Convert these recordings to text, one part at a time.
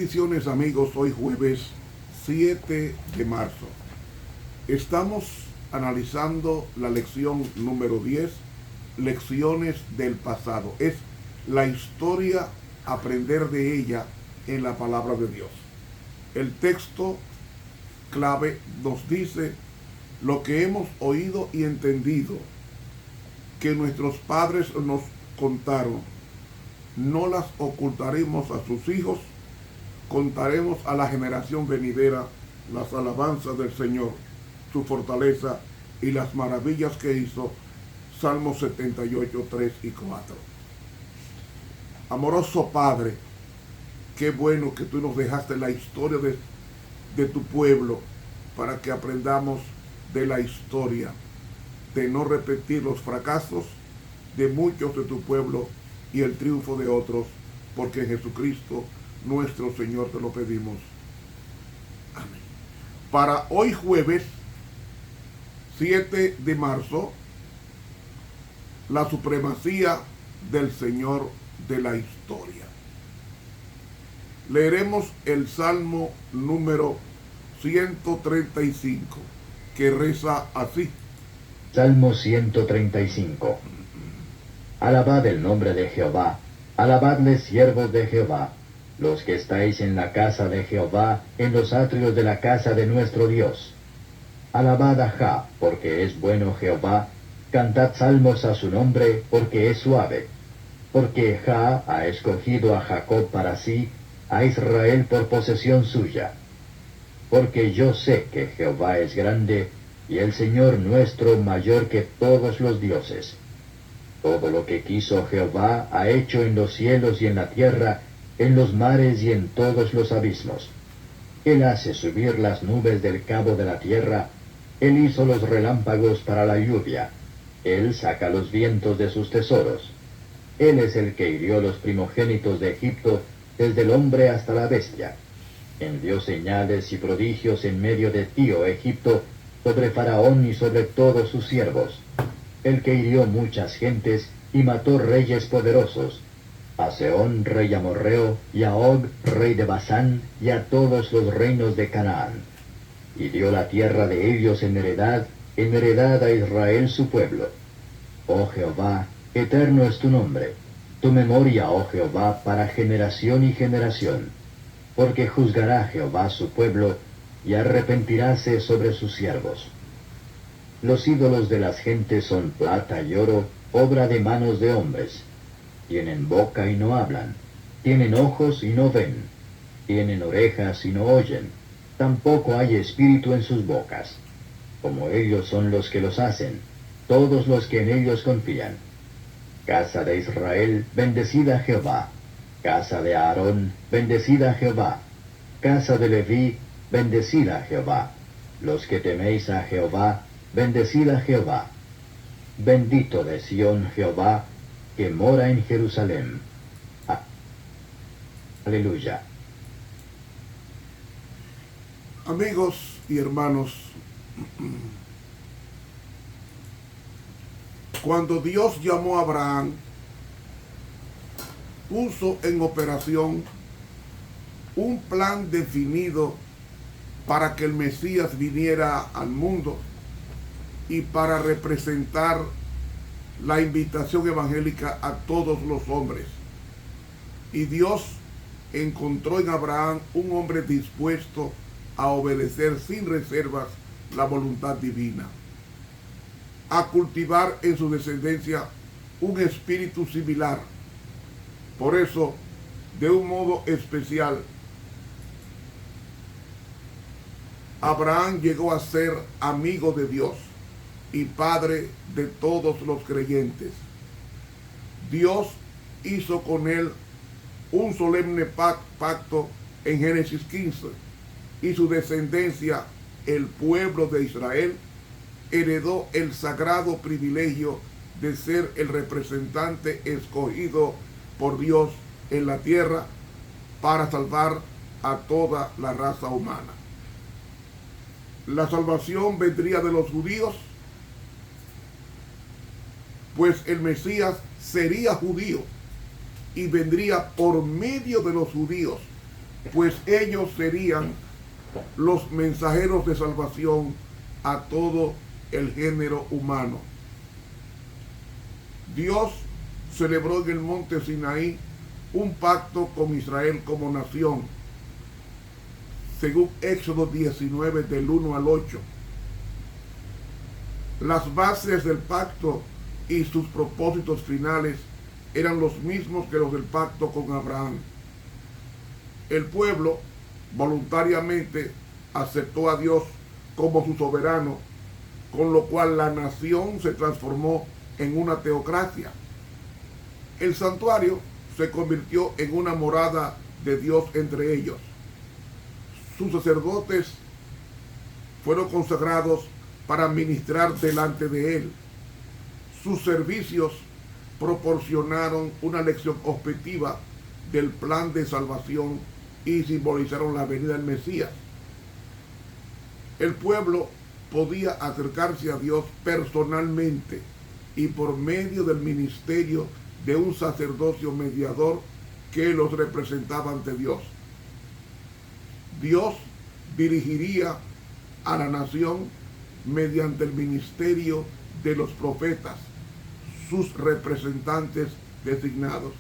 Bendiciones amigos, hoy jueves 7 de marzo. Estamos analizando la lección número 10, lecciones del pasado. Es la historia, aprender de ella en la palabra de Dios. El texto clave nos dice lo que hemos oído y entendido, que nuestros padres nos contaron, no las ocultaremos a sus hijos, contaremos a la generación venidera las alabanzas del Señor, su fortaleza y las maravillas que hizo. Salmos 78, 3 y 4. Amoroso Padre, qué bueno que tú nos dejaste la historia de tu pueblo para que aprendamos de la historia, de no repetir los fracasos de muchos de tu pueblo y el triunfo de otros, porque en Jesucristo nuestro Señor te lo pedimos. Amén. Para hoy jueves 7 de marzo, la supremacía del Señor de la historia. Leeremos el Salmo número 135, que reza así. Salmo 135. Alabad el nombre de Jehová, alabadle siervos de Jehová, los que estáis en la casa de Jehová, en los atrios de la casa de nuestro Dios. Alabad a Jah, porque es bueno Jehová, cantad salmos a su nombre, porque es suave. Porque Jah ha escogido a Jacob para sí, a Israel por posesión suya. Porque yo sé que Jehová es grande, y el Señor nuestro mayor que todos los dioses. Todo lo que quiso Jehová ha hecho en los cielos y en la tierra, en los mares y en todos los abismos. Él hace subir las nubes del cabo de la tierra, Él hizo los relámpagos para la lluvia, Él saca los vientos de sus tesoros. Él es el que hirió los primogénitos de Egipto, desde el hombre hasta la bestia. Envió señales y prodigios en medio de ti, oh Egipto, sobre Faraón y sobre todos sus siervos. El que hirió muchas gentes y mató reyes poderosos, a Sehón rey amorreo, y a Og rey de Basán, y a todos los reinos de Canaán. Y dio la tierra de ellos en heredad a Israel su pueblo. Oh Jehová, eterno es tu nombre, tu memoria, oh Jehová, para generación y generación. Porque juzgará Jehová su pueblo, y arrepentiráse sobre sus siervos. Los ídolos de las gentes son plata y oro, obra de manos de hombres. Tienen boca y no hablan, tienen ojos y no ven, tienen orejas y no oyen, tampoco hay espíritu en sus bocas. Como ellos son los que los hacen, todos los que en ellos confían. Casa de Israel, bendecida Jehová. Casa de Aarón, bendecida Jehová. Casa de Leví, bendecida Jehová. Los que teméis a Jehová, bendecida Jehová. Bendito de Sión Jehová, que mora en Jerusalén. Aleluya. Amigos y hermanos, cuando Dios llamó a Abraham, puso en operación un plan definido para que el Mesías viniera al mundo y para representar la invitación evangélica a todos los hombres. Y Dios encontró en Abraham un hombre dispuesto a obedecer sin reservas la voluntad divina, a cultivar en su descendencia un espíritu similar. Por eso, de un modo especial, Abraham llegó a ser amigo de Dios y padre de todos los creyentes. Dios hizo con él un solemne pacto en Génesis 15, y su descendencia, el pueblo de Israel, heredó el sagrado privilegio de ser el representante escogido por Dios en la tierra para salvar a toda la raza humana. La salvación vendría de los judíos, pues el Mesías sería judío y vendría por medio de los judíos pues ellos serían los mensajeros de salvación a todo el género humano. Dios celebró en el monte Sinaí un pacto con Israel como nación, según Éxodo 19 del 1 al 8. Las bases del pacto y sus propósitos finales eran los mismos que los del pacto con Abraham. El pueblo voluntariamente aceptó a Dios como su soberano, con lo cual la nación se transformó en una teocracia. El santuario se convirtió en una morada de Dios entre ellos. Sus sacerdotes fueron consagrados para ministrar delante de él. Sus servicios proporcionaron una lección objetiva del plan de salvación y simbolizaron la venida del Mesías. El pueblo podía acercarse a Dios personalmente y por medio del ministerio de un sacerdocio mediador que los representaba ante Dios. Dios dirigiría a la nación mediante el ministerio de los profetas, sus representantes designados.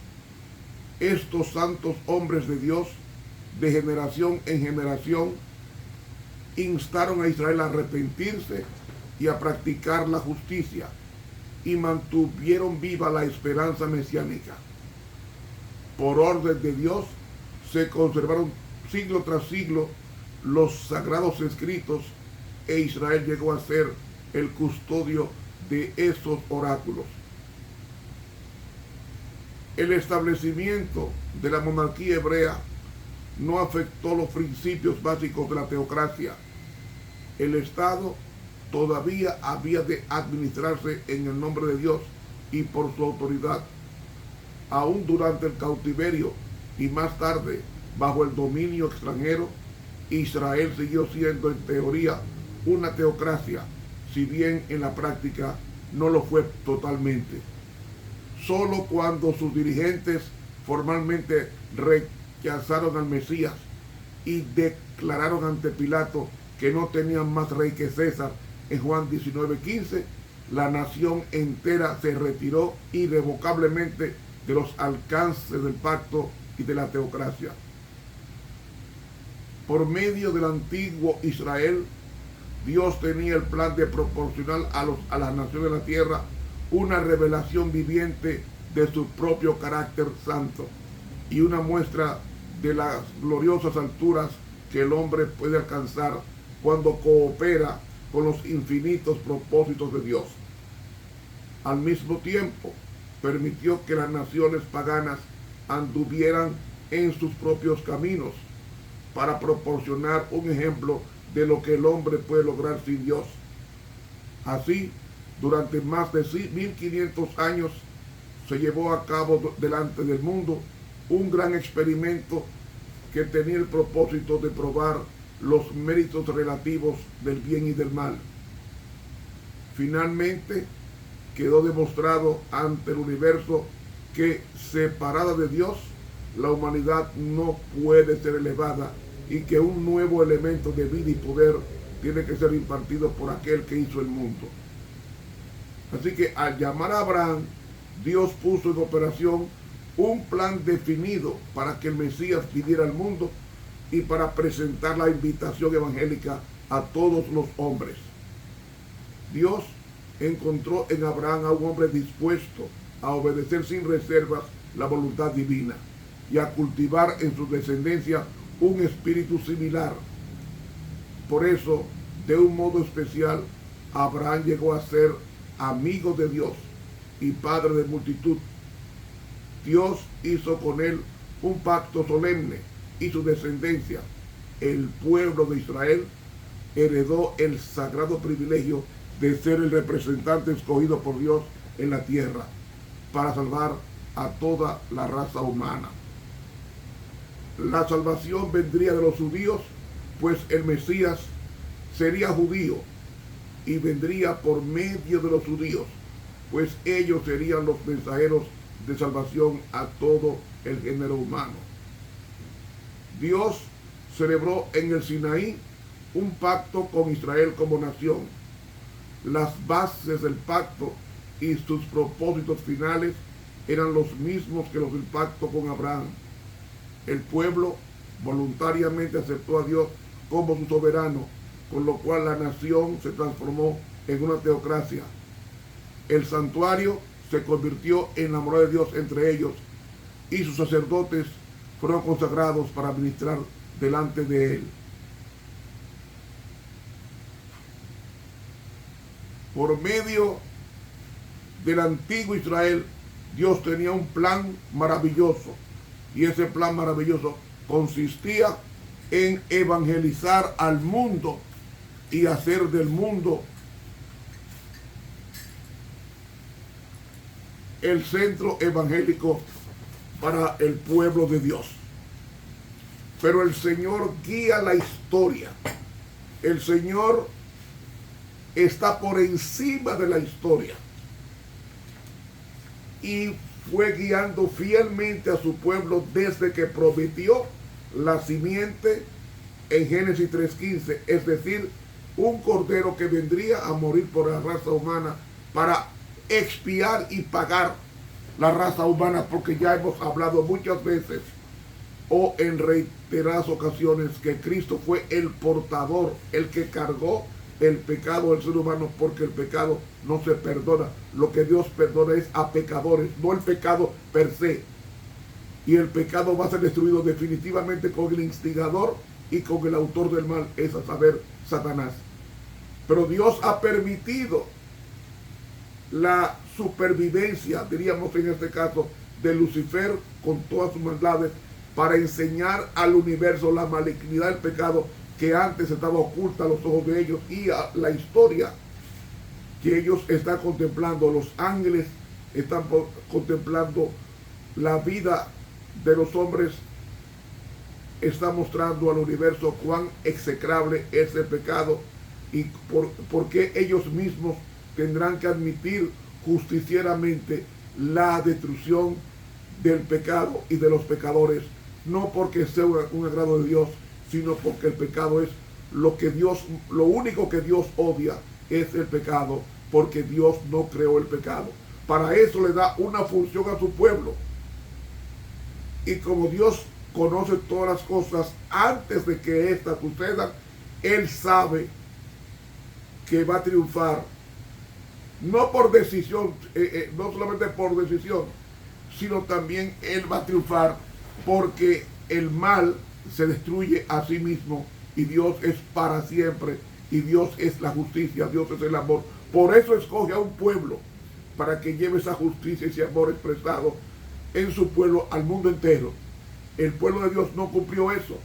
Estos santos hombres de Dios, de generación en generación, instaron a Israel a arrepentirse y a practicar la justicia, y mantuvieron viva la esperanza mesiánica. Por orden de Dios, se conservaron siglo tras siglo los sagrados escritos, e Israel llegó a ser el custodio de esos oráculos. El establecimiento de la monarquía hebrea no afectó los principios básicos de la teocracia. El Estado todavía había de administrarse en el nombre de Dios y por su autoridad. Aún durante el cautiverio y más tarde bajo el dominio extranjero, Israel siguió siendo en teoría una teocracia, si bien en la práctica no lo fue totalmente. Solo cuando sus dirigentes formalmente rechazaron al Mesías y declararon ante Pilato que no tenían más rey que César, en Juan 19:15, la nación entera se retiró irrevocablemente de los alcances del pacto y de la teocracia. Por medio del antiguo Israel, Dios tenía el plan de proporcionar a las naciones de la tierra una revelación viviente de su propio carácter santo y una muestra de las gloriosas alturas que el hombre puede alcanzar cuando coopera con los infinitos propósitos de Dios. Al mismo tiempo, permitió que las naciones paganas anduvieran en sus propios caminos para proporcionar un ejemplo de lo que el hombre puede lograr sin Dios. Así, durante más de 1500 años se llevó a cabo delante del mundo un gran experimento que tenía el propósito de probar los méritos relativos del bien y del mal. Finalmente, quedó demostrado ante el universo que, separada de Dios, la humanidad no puede ser elevada y que un nuevo elemento de vida y poder tiene que ser impartido por aquel que hizo el mundo. Así que al llamar a Abraham, Dios puso en operación un plan definido para que el Mesías viniera al mundo y para presentar la invitación evangélica a todos los hombres. Dios encontró en Abraham a un hombre dispuesto a obedecer sin reservas la voluntad divina y a cultivar en su descendencia un espíritu similar. Por eso, de un modo especial, Abraham llegó a ser amigo de Dios y padre de multitud. Dios hizo con él un pacto solemne y su descendencia, el pueblo de Israel, heredó el sagrado privilegio de ser el representante escogido por Dios en la tierra para salvar a toda la raza humana. La salvación vendría de los judíos, pues el Mesías sería judío y vendría por medio de los judíos, pues ellos serían los mensajeros de salvación a todo el género humano. Dios celebró en el Sinaí un pacto con Israel como nación. Las bases del pacto y sus propósitos finales eran los mismos que los del pacto con Abraham. El pueblo voluntariamente aceptó a Dios como su soberano, con lo cual la nación se transformó en una teocracia. El santuario se convirtió en la morada de Dios entre ellos, y sus sacerdotes fueron consagrados para ministrar delante de él. Por medio del antiguo Israel, Dios tenía un plan maravilloso, y ese plan maravilloso consistía en evangelizar al mundo y hacer del mundo el centro evangélico para el pueblo de Dios. Pero el Señor guía la historia. El Señor está por encima de la historia y fue guiando fielmente a su pueblo desde que prometió la simiente en Génesis 3:15, es decir, un cordero que vendría a morir por la raza humana para expiar y pagar la raza humana, porque ya hemos hablado muchas veces o en reiteradas ocasiones que Cristo fue el portador, el que cargó el pecado del ser humano, porque el pecado no se perdona. Lo que Dios perdona es a pecadores, no el pecado per se. Y el pecado va a ser destruido definitivamente con el instigador y con el autor del mal, es a saber, Satanás. Pero Dios ha permitido la supervivencia, diríamos en este caso, de Lucifer con todas sus maldades, para enseñar al universo la malignidad del pecado que antes estaba oculta a los ojos de ellos, y a la historia que ellos están contemplando, los ángeles están contemplando la vida de los hombres, está mostrando al universo cuán execrable es el pecado y por qué ellos mismos tendrán que admitir justicieramente la destrucción del pecado y de los pecadores, no porque sea un agrado de Dios, sino porque el pecado es lo único que Dios odia es el pecado, porque Dios no creó el pecado. Para eso le da una función a su pueblo. Y como Dios conoce todas las cosas antes de que éstas sucedan, Él sabe que va a triunfar, no por decisión, no solamente por decisión, sino también Él va a triunfar porque el mal se destruye a sí mismo y Dios es para siempre, y Dios es la justicia, Dios es el amor. Por eso escoge a un pueblo para que lleve esa justicia y ese amor expresado en su pueblo al mundo entero. El pueblo de Dios no cumplió eso,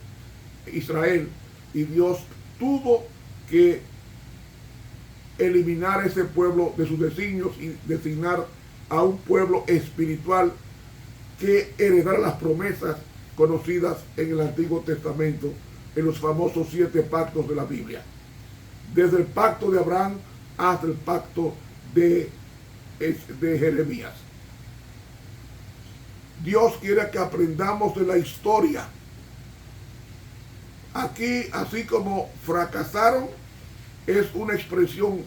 Israel, y Dios tuvo que eliminar a ese pueblo de sus designios y designar a un pueblo espiritual que heredara las promesas conocidas en el Antiguo Testamento, en los famosos 7 pactos de la Biblia, desde el pacto de Abraham hasta el pacto de Jeremías. Dios quiere que aprendamos de la historia. Aquí, así como fracasaron, es una expresión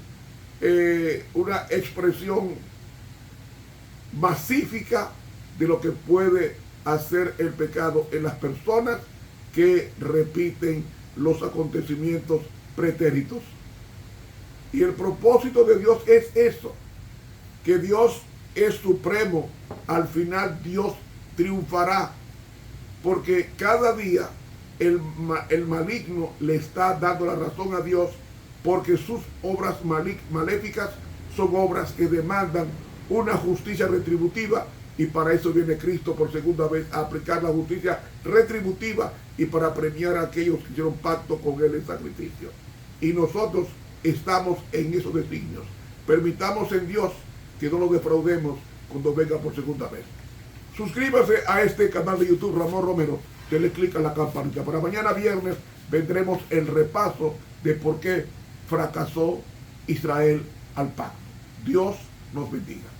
masífica de lo que puede hacer el pecado en las personas que repiten los acontecimientos pretéritos. Y el propósito de Dios es eso, que Dios es supremo. Al final Dios triunfará, porque cada día el maligno le está dando la razón a Dios, porque sus obras maléficas son obras que demandan una justicia retributiva, y para eso viene Cristo por segunda vez a aplicar la justicia retributiva y para premiar a aquellos que hicieron pacto con Él en sacrificio. Y nosotros estamos en esos designios. Permitamos en Dios que no lo defraudemos cuando venga por segunda vez. Suscríbase a este canal de YouTube, Ramón Romero. Dele clic a la campanita. Para mañana viernes vendremos el repaso de por qué fracasó Israel al pacto. Dios nos bendiga.